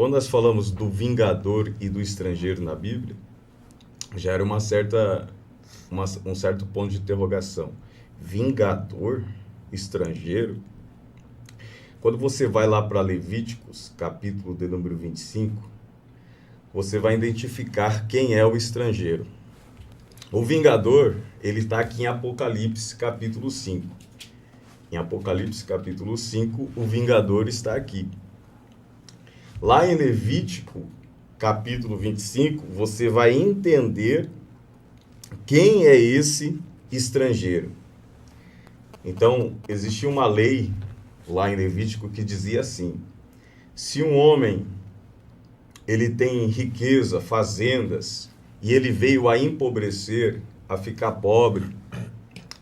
quando nós falamos do vingador e do estrangeiro na Bíblia, já era um certo ponto de interrogação. Vingador, estrangeiro? Quando você vai lá para Levíticos, capítulo de número 25, você vai identificar quem é o estrangeiro. O vingador, ele está aqui em Apocalipse, capítulo 5. Em Apocalipse, capítulo 5, o vingador está aqui. Lá em Levítico, capítulo 25, você vai entender quem é esse estrangeiro. Então, existia uma lei lá em Levítico que dizia assim: se um homem ele tem riqueza, fazendas, e ele veio a empobrecer, a ficar pobre,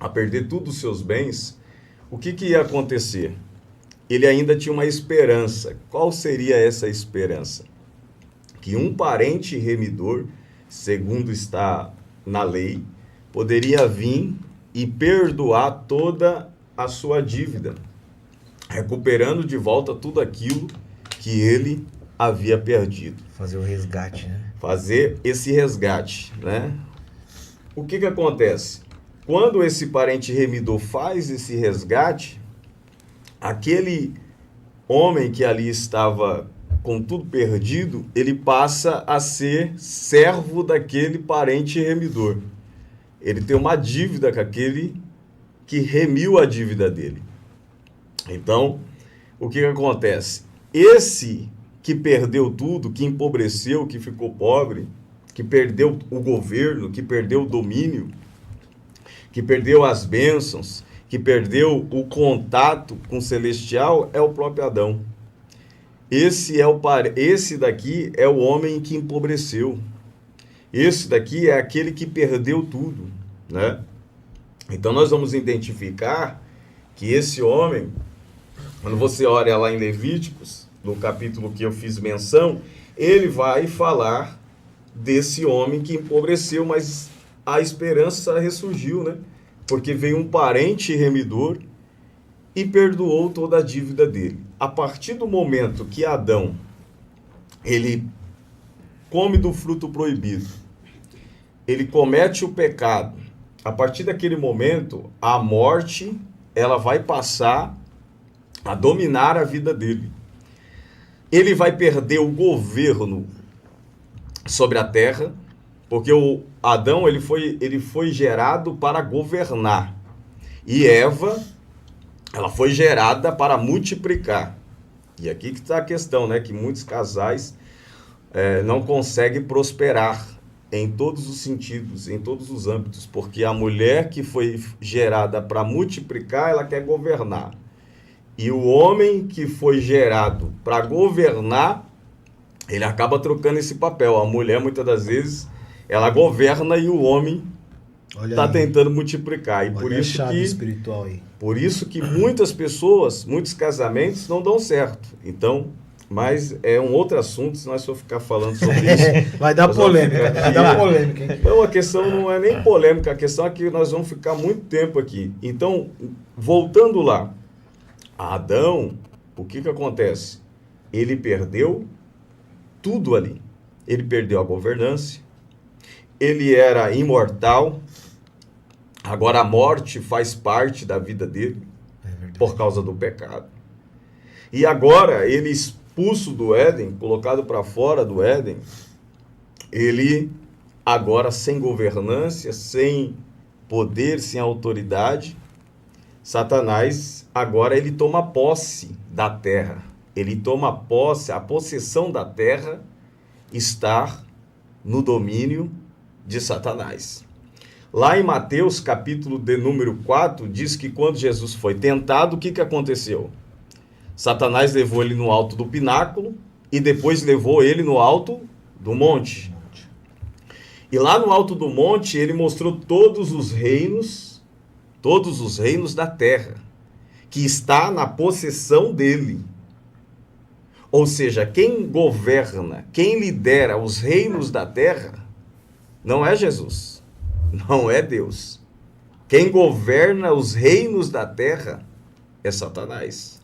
a perder todos os seus bens, o que ia acontecer? Ele ainda tinha uma esperança. Qual seria essa esperança? Que um parente remidor, segundo está na lei, poderia vir e perdoar toda a sua dívida, recuperando de volta tudo aquilo que ele havia perdido. Fazer o resgate, né? Fazer esse resgate, né? O que acontece? Quando esse parente remidor faz esse resgate, aquele homem que ali estava com tudo perdido, ele passa a ser servo daquele parente remidor. Ele tem uma dívida com aquele que remiu a dívida dele. Então, o que acontece? Esse que perdeu tudo, que empobreceu, que ficou pobre, que perdeu o governo, que perdeu o domínio, que perdeu as bênçãos, que perdeu o contato com o celestial, é o próprio Adão. Esse daqui é o homem que empobreceu. Esse daqui é aquele que perdeu tudo, né? Então nós vamos identificar que esse homem, quando você olha lá em Levíticos, no capítulo que eu fiz menção, ele vai falar desse homem que empobreceu, mas a esperança ressurgiu, né? Porque veio um parente remidor e perdoou toda a dívida dele. A partir do momento que Adão, ele come do fruto proibido, ele comete o pecado, a partir daquele momento, a morte, ela vai passar a dominar a vida dele. Ele vai perder o governo sobre a terra, porque o Adão ele foi gerado para governar. E Eva, ela foi gerada para multiplicar. E aqui que está a questão, né? Que muitos casais não conseguem prosperar em todos os sentidos, em todos os âmbitos, porque a mulher que foi gerada para multiplicar, ela quer governar. E o homem que foi gerado para governar, ele acaba trocando esse papel. A mulher, muitas das vezes, ela governa e o homem está tentando multiplicar. E por isso que espiritual aí. Por isso que muitas pessoas, muitos casamentos não dão certo. Então, mas é um outro assunto, se nós for ficar falando sobre isso... Vai dar polêmica, vai dar polêmica. Hein? Não, a questão não é nem polêmica, a questão é que nós vamos ficar muito tempo aqui. Então, voltando lá, Adão, o que acontece? Ele perdeu tudo ali. Ele perdeu a governança, ele era imortal, agora a morte faz parte da vida dele, por causa do pecado. E agora, ele expulso do Éden, colocado para fora do Éden, ele agora sem governança, sem poder, sem autoridade, Satanás, agora ele toma posse da terra. Ele toma posse, a possessão da terra está no domínio de Satanás. Lá em Mateus, capítulo de número 4, diz que quando Jesus foi tentado, o que aconteceu? Satanás levou ele no alto do pináculo e depois levou ele no alto do monte. E lá no alto do monte, ele mostrou todos os reinos da terra, que está na possessão dele. Ou seja, quem governa, quem lidera os reinos da terra, não é Jesus, não é Deus. Quem governa os reinos da terra é Satanás.